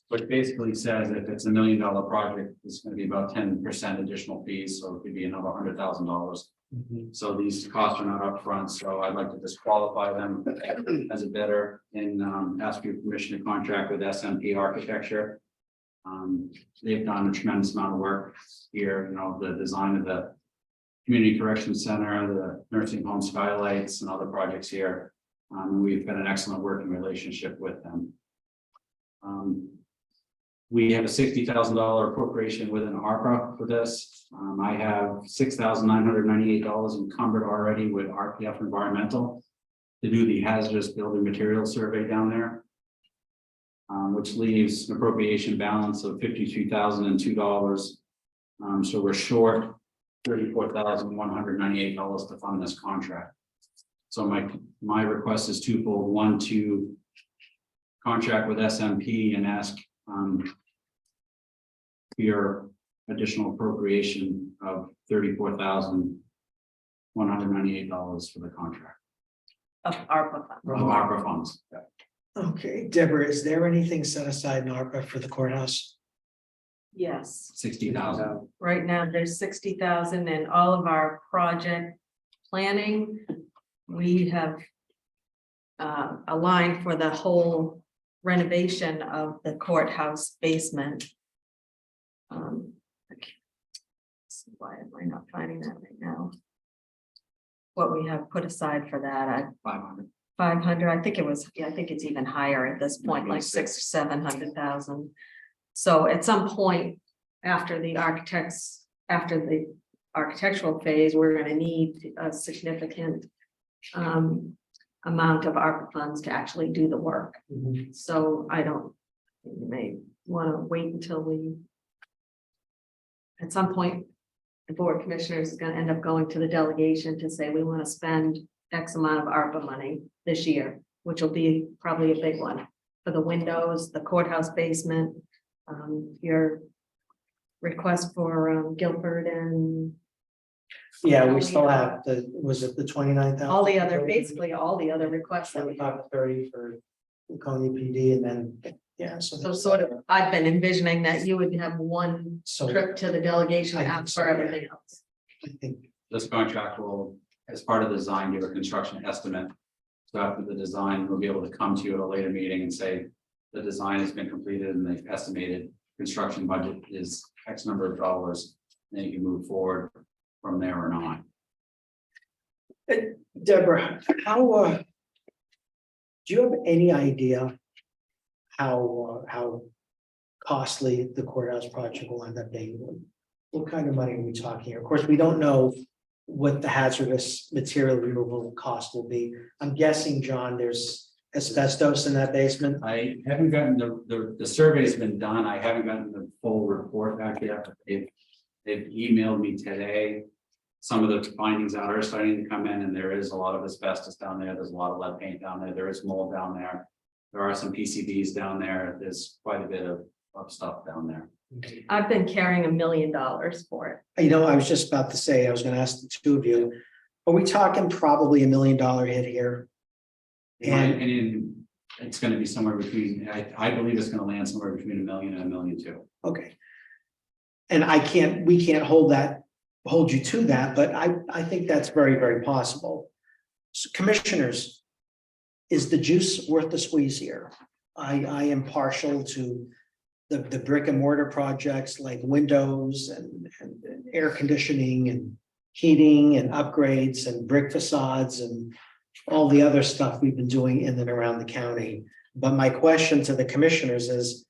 S5: which basically says if it's $1 million project, it's going to be about 10% additional fees, so it could be another $100,000. So these costs are not upfront, so I'd like to disqualify them as a bidder and ask your permission to contract with SMP Architecture. They've done a tremendous amount of work here, the design of the community correction center, the nursing home skylights and other projects here. We've got an excellent working relationship with them. We have a $60,000 appropriation within ARPA for this. I have $6,998 encumbered already with RPF Environmental to do the hazardous building materials survey down there, which leaves an appropriation balance of $52,002. So we're short $34,198 to fund this contract. So my request is twofold. One, to contract with SMP and ask for your additional appropriation of $34,198 for the contract
S4: Of ARPA funds.
S5: of ARPA funds.
S1: Okay, Deborah, is there anything set aside in ARPA for the courthouse?
S4: Yes,
S5: 60,000.
S4: right now there's 60,000 and all of our project planning. We have aligned for the whole renovation of the courthouse basement. Why am I not finding that right now? What we have put aside for that,
S5: 500.
S4: 500, I think it was, yeah, I think it's even higher at this point, like 600 or 700,000. So at some point after the architectural phase, we're gonna need a significant amount of ARPA funds to actually do the work. So you may wanna wait until at some point, the board of commissioners is gonna end up going to the delegation to say, we wanna spend X amount of ARPA money this year, which will be probably a big one for the windows, the courthouse basement, your request for Guilford and
S1: Yeah, we still have was it the 29,000?
S4: all the other, basically all the other requests that we have.
S1: 25 to 30 for Coney PD and then, yeah,
S4: So
S1: that's
S4: sort of, I've been envisioning that you would have one
S1: so
S4: trip to the delegation
S1: I
S4: ask
S1: think
S4: for
S1: so, yeah.
S4: everything else.
S1: I think,
S5: This contract will, as part of the design, give a construction estimate. So after the design, we'll be able to come to you at a later meeting and say, the design has been completed and the estimated construction budget is X number of dollars. Then you can move forward from there or not.
S1: Deborah, how, do you have any idea how costly the courthouse project will end up being? What kind of money are we talking here? Of course, we don't know what the hazardous material removal cost will be. I'm guessing, John, there's asbestos in that basement.
S5: I haven't gotten the survey's been done. I haven't gotten the full report back yet. They've emailed me today. Some of the findings out are starting to come in and there is a lot of asbestos down there. There's a lot of lead paint down there. There is mold down there. There are some PCBs down there. There's quite a bit of stuff down there.
S4: I've been carrying $1 million for it.
S1: You know, I was just about to say, I was gonna ask the two of you, are we talking probably $1 million hit here?
S5: In my
S1: And
S5: opinion, it's gonna be somewhere between, I believe it's gonna land somewhere between $1 million and $1.2 million.
S1: okay. And we can't hold you to that, but I think that's very, very possible. So commissioners, is the juice worth the squeeze here? I am partial to the brick and mortar projects like windows and air conditioning and heating and upgrades and brick facades and all the other stuff we've been doing in and around the county. But my question to the commissioners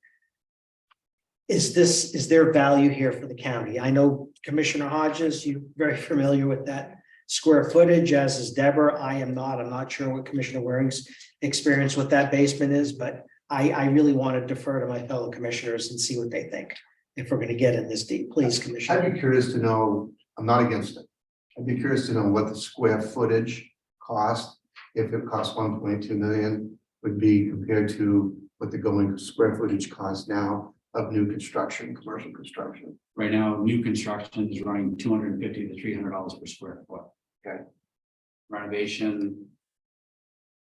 S1: is there value here for the county? I know Commissioner Hodges, you're very familiar with that square footage, as is Deborah. I am not. I'm not sure what Commissioner Waring's experience with that basement is, but I really want to defer to my fellow commissioners and see what they think. If we're going to get in this deep, please,
S2: I'd
S1: Commissioner.
S2: be curious to know, I'm not against it. I'd be curious to know what the square footage cost, if it costs 1.2 million, would be compared to what the going square footage costs now of new construction, commercial construction.
S5: Right now, new construction is running $250 to $300 per square foot.
S2: Okay.
S5: Renovation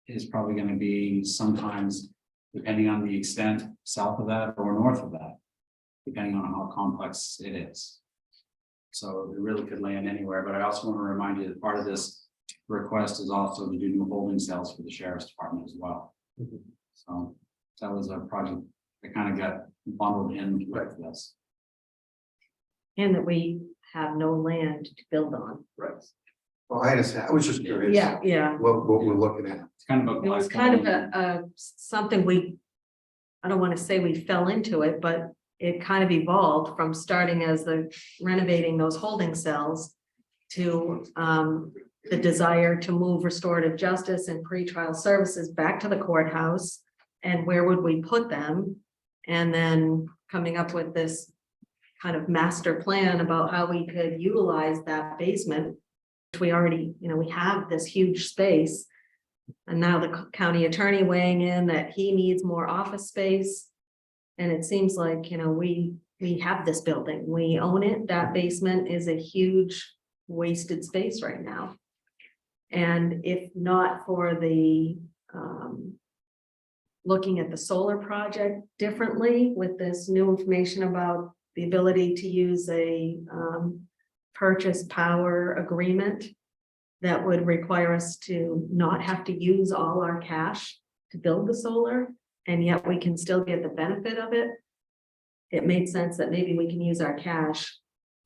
S5: is probably gonna be sometimes, depending on the extent, south of that or north of that, depending on how complex it is. So it really could land anywhere, but I also want to remind you that part of this request is also to do new holding cells for the sheriff's department as well. So that was a project that kind of got bundled in with this.
S4: And that we have no land to build on.
S2: Right. Well, I understand. I was just curious.
S4: Yeah.
S2: What we're looking at.
S5: It's kind of a.
S4: It was kind of a something I don't want to say we fell into it, but it kind of evolved from starting as renovating those holding cells to the desire to move restorative justice and pretrial services back to the courthouse. And where would we put them? And then coming up with this kind of master plan about how we could utilize that basement we already, we have this huge space. And now the county attorney weighing in that he needs more office space. And it seems like, we have this building, we own it, that basement is a huge wasted space right now. And if not for the, looking at the solar project differently with this new information about the ability to use a, purchase power agreement that would require us to not have to use all our cash to build the solar, and yet we can still get the benefit of it. It made sense that maybe we can use our cash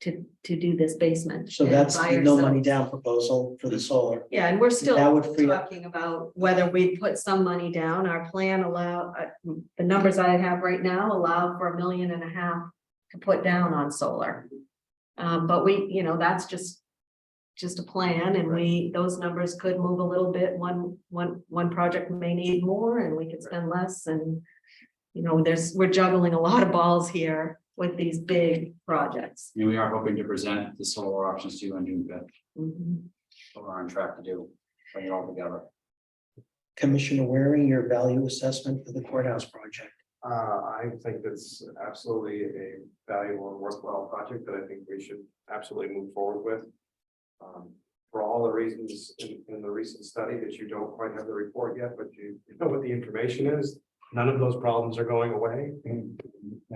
S4: to do this basement.
S1: So
S4: and
S1: that's
S4: buy
S1: the no
S4: ourselves-
S1: money down proposal for the solar.
S4: Yeah, and we're still
S1: That would free up-
S4: talking about whether we put some money down. Our plan the numbers I have right now allow for $1.5 million to put down on solar. But we, that's just a plan, and those numbers could move a little bit. One project may need more and we could spend less, and we're juggling a lot of balls here with these big projects.
S5: And we are hoping to present the solar options to you on June 5th.
S4: Mhm.
S5: So we're on track to bring it all together.
S1: Commissioner Waring, your value assessment for the courthouse project.
S6: I think that's absolutely a valuable and worthwhile project that I think we should absolutely move forward with. For all the reasons in the recent study that you don't quite have the report yet, but you know what the information is. None of those problems are going away, and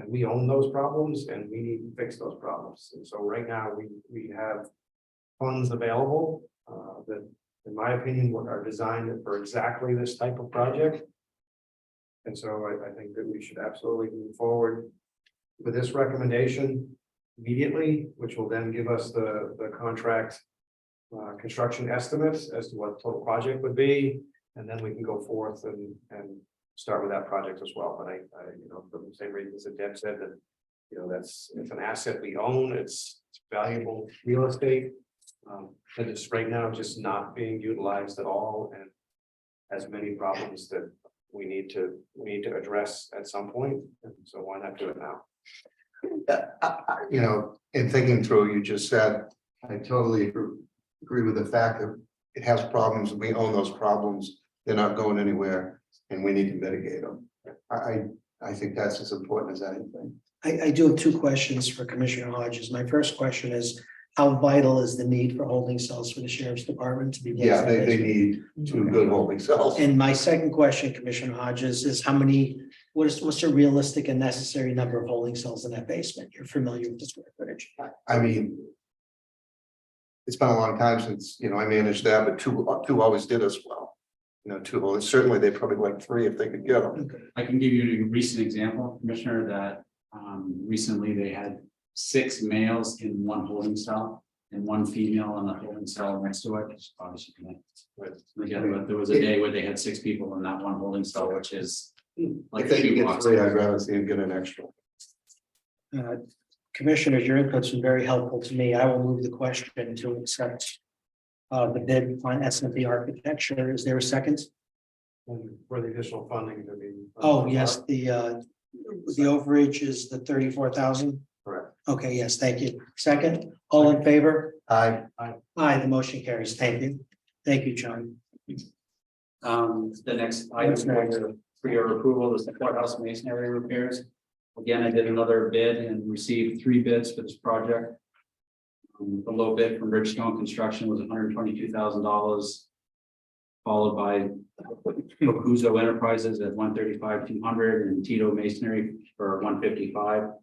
S6: we own those problems, and we need to fix those problems. And so right now, we have funds available that, in my opinion, are designed for exactly this type of project. And so I think that we should absolutely move forward with this recommendation immediately, which will then give us the contract construction estimates as to what the total project would be, and then we can go forth and start with that project as well. But I for the same reasons that Deb said, that it's an asset we own, it's valuable real estate. That is right now just not being utilized at all, and has many problems that we need to address at some point. And so why not do it now?
S2: In thinking through, you just said, I totally agree with the fact that it has problems, we own those problems, they're not going anywhere, and we need to mitigate them. I think that's as important as anything.
S1: I do have two questions for Commissioner Hodges. My first question is, how vital is the need for holding cells for the sheriff's department to be? placed
S2: Yeah,
S1: in
S2: they
S1: basement?
S2: need two good holding cells.
S1: And my second question, Commissioner Hodges, is what's a realistic and necessary number of holding cells in that basement? You're familiar with the square footage.
S2: I mean, it's been a long time since, I managed that, but two always did as well. Two, certainly they probably like three if they could get them.
S1: Okay.
S5: I can give you a recent example, Commissioner, that recently they had 6 males in one holding cell and 1 female in the holding cell next to it. Obviously, but there was a day where they had 6 people in that one holding cell, which is like
S2: If they could
S5: two
S2: get
S5: blocks.
S2: 3, I'd rather see them get an extra.
S1: Commissioners, your input's been very helpful to me. I will move the question to accept the bid on S&P Architecture. Is there a second?
S6: And for the additional funding to be.
S1: Oh, yes, the overage is the 34,000.
S6: Correct.
S1: Okay, yes, thank you. Second, all in favor?
S2: Aye.
S1: Aye, the motion carries. Thank you. Thank you, John.
S5: The next item for your approval is the courthouse masonry repairs. Again, I did another bid and received 3 bids for this project. The low bid from Bridgestone Construction was $122,000. Followed by Rocuzo Enterprises at $135,200 and Tito Masonry for $155,000.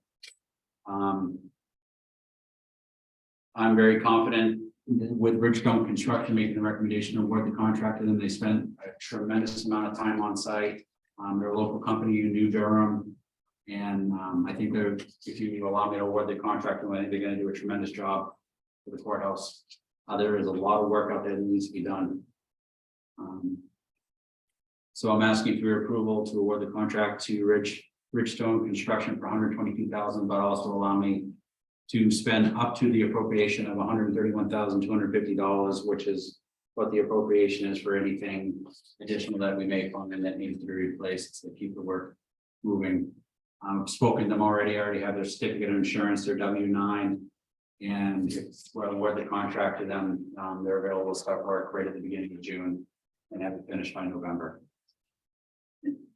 S5: I'm very confident with Bridgestone Construction making the recommendation to award the contract to them. They spent a tremendous amount of time on site. They're a local company in New Durham. And I think if you allow me to award the contract, I think they're going to do a tremendous job for the courthouse. There is a lot of work out there that needs to be done. So I'm asking for your approval to award the contract to Bridgestone Construction for $122,000, but also allow me to spend up to the appropriation of $131,250, which is what the appropriation is for anything additional that we may fund and that needs to be replaced to keep the work moving. I've spoken to them already. I already have their certificate of insurance, their W-9, And if we're award the contract to them, they're available to start work right at the beginning of June and have it finished by November.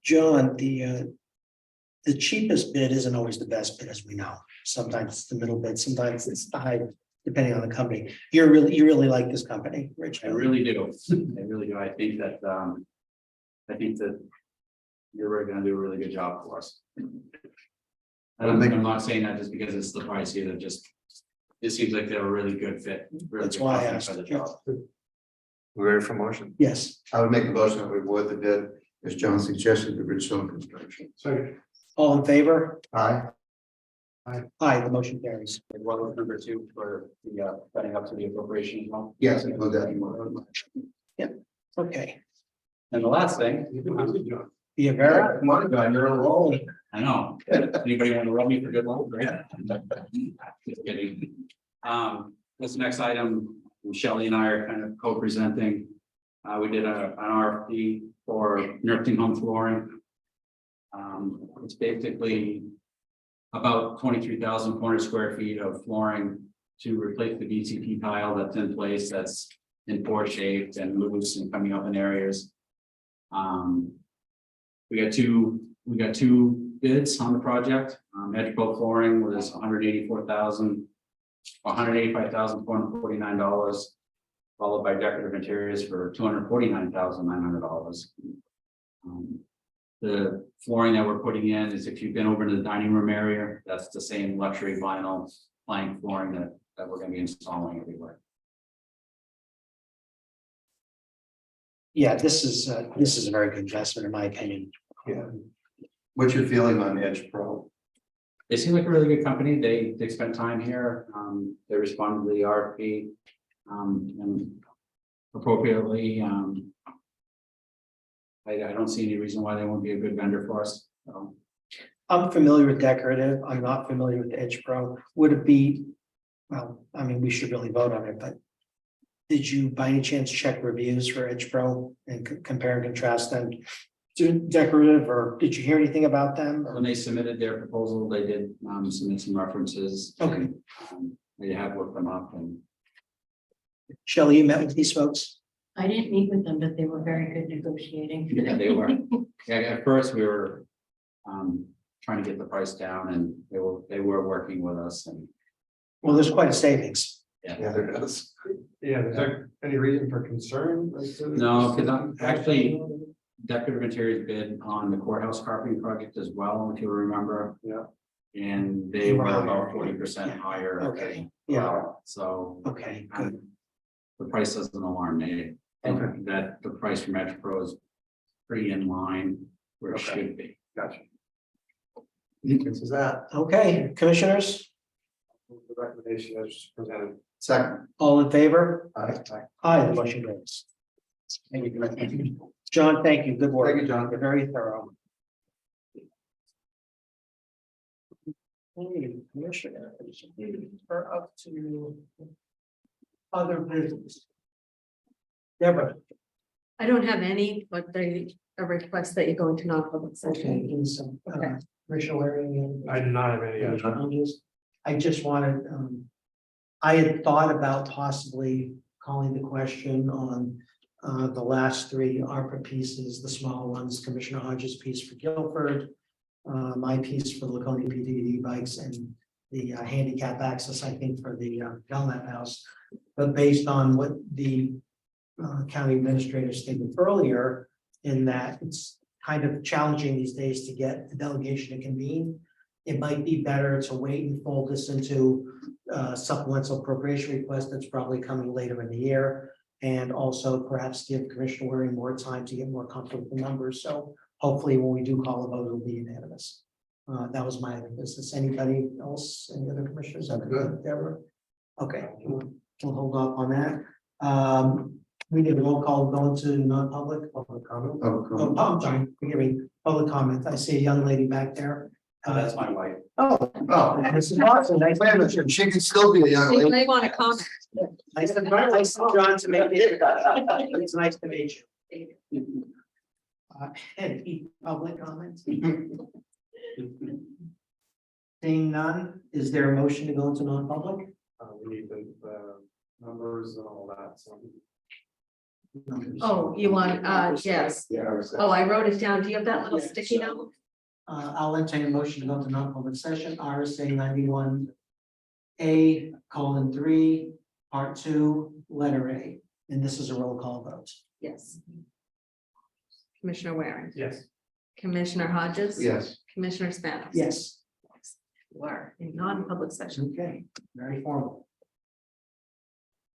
S1: John, the cheapest bid isn't always the best bid, as we know. Sometimes it's the middle bid, sometimes it's the high, depending on the company. You really like this company, Rich?
S5: I really do. I really do. I think that you're really gonna do a really good job for us. I'm not saying that just because it's the price either, just it seems like they're a really good fit. really
S1: That's
S5: good
S1: why I
S5: company
S1: asked.
S5: for the job.
S2: We ready for motion?
S1: Yes,
S2: I would make the motion that we award the bid, as John suggested, to Bridgestone Construction.
S6: So
S1: all in favor?
S2: Aye.
S1: Aye, the motion carries.
S5: And what was number 2 for the setting up to the appropriation as well?
S2: Yes, I know that.
S1: Okay.
S5: And the last thing,
S1: Via Vera,
S2: Come on, John, you're on a roll.
S5: I know, anybody want to rub me for good luck? Just kidding. This next item, Shelley and I are kind of co-presenting. We did an RFP for nursing home flooring. It's basically about 23,400 square feet of flooring to replace the VCP tile that's in place, that's in poor shape and loose and coming up in areas. We got two bids on the project. Edgeco flooring was $185,449, followed by Decorative Interiors for $249,900. The flooring that we're putting in is, if you've been over to the dining room area, that's the same luxury vinyl plank flooring that we're gonna be installing everywhere.
S1: yeah, this is a very good investment, in my opinion.
S2: Yeah. What's your feeling on Edge Pro?
S5: They seem like a really good company. They spent time here. They responded to the RFP. And appropriately, I don't see any reason why they won't be a good vendor for us. So,
S1: I'm familiar with Decorative. I'm not familiar with Edge Pro. Would it be, well, I mean, we should really vote on it, but did you by any chance check reviews for Edge Pro and compare and contrast them to Decorative, or did you hear anything about them?
S5: when they submitted their proposal, they did submit some references.
S1: Okay.
S5: They have looked them up, and
S1: Shelley, you met with these folks?
S3: I didn't meet with them, but they were very good negotiating.
S5: yeah, they were. Yeah, at first we were trying to get the price down, and they were working with us, and
S1: Well, there's quite a savings.
S2: Yeah, there is.
S6: Yeah, is there any reason for concern?
S5: No, because I'm actually Decorative Interiors bid on the courthouse carpeting project as well, if you remember.
S6: Yeah.
S5: And they were about 40% higher.
S1: Okay, yeah,
S5: So
S1: okay, good.
S5: the price doesn't alarm me. I think that the price from Metro Pro is pretty in line where it
S6: Okay.
S5: should be.
S6: Gotcha.
S2: This is that.
S1: Okay, commissioners,
S6: The recommendation as presented.
S2: Second.
S1: all in favor?
S2: Aye.
S1: Aye, the motion carries. Thank you, Commissioner. John, thank you. Good work.
S2: Thank you, John.
S1: You're very thorough. Hey, Commissioners, we're up to other business. Deborah.
S4: I don't have any, but they, a request that you go into non-public
S1: Okay,
S4: session.
S1: in some,
S4: Okay.
S1: Commissioner Waring
S6: I do not have any.
S1: and challenges. I just wanted, I had thought about possibly calling the question on the last three ARPA pieces, the small ones, Commissioner Hodges' piece for Guilford, my piece for Laconia PDD bikes, and the handicap access, I think, for the Belknap House. But based on what the county administrator stated earlier, in that it's kind of challenging these days to get the delegation to convene, it might be better to wait and fold this into supplemental appropriation request that's probably coming later in the year. And also perhaps give Commissioner Waring more time to get more comfortable with the numbers. So hopefully when we do call a vote, it'll be unanimous. That was my other business. Anybody else, any other commissioners?
S2: I'm good.
S1: Deborah? Okay, we'll hold off on that. We need a roll call going to non-public. Public comment. Oh, I'm sorry, forgive me, public comment. I see a young lady back there.
S5: That's my wife.
S1: Oh, Mrs. Watson, nice.
S2: Wait a minute, she can still be a young
S4: You
S2: lady.
S4: may want to comment.
S1: Nice to John to meet you. It's nice to meet you. Any public comments? Seeing none, is there a motion to go into non-public?
S6: We need the numbers and all that, so.
S4: Oh, you want, yes. Oh, I wrote it down. Do you have that little
S1: Yeah,
S4: sticky
S1: so-
S4: note?
S1: I'll entertain a motion to go to non-public session, RSA 91A:3, part 2, letter A, and this is a roll call vote.
S4: Yes. Commissioner Waring,
S6: Yes.
S4: Commissioner Hodges.
S2: Yes.
S4: Commissioner Spanos.
S1: Yes,
S4: We're in non-public session.
S1: okay, very formal.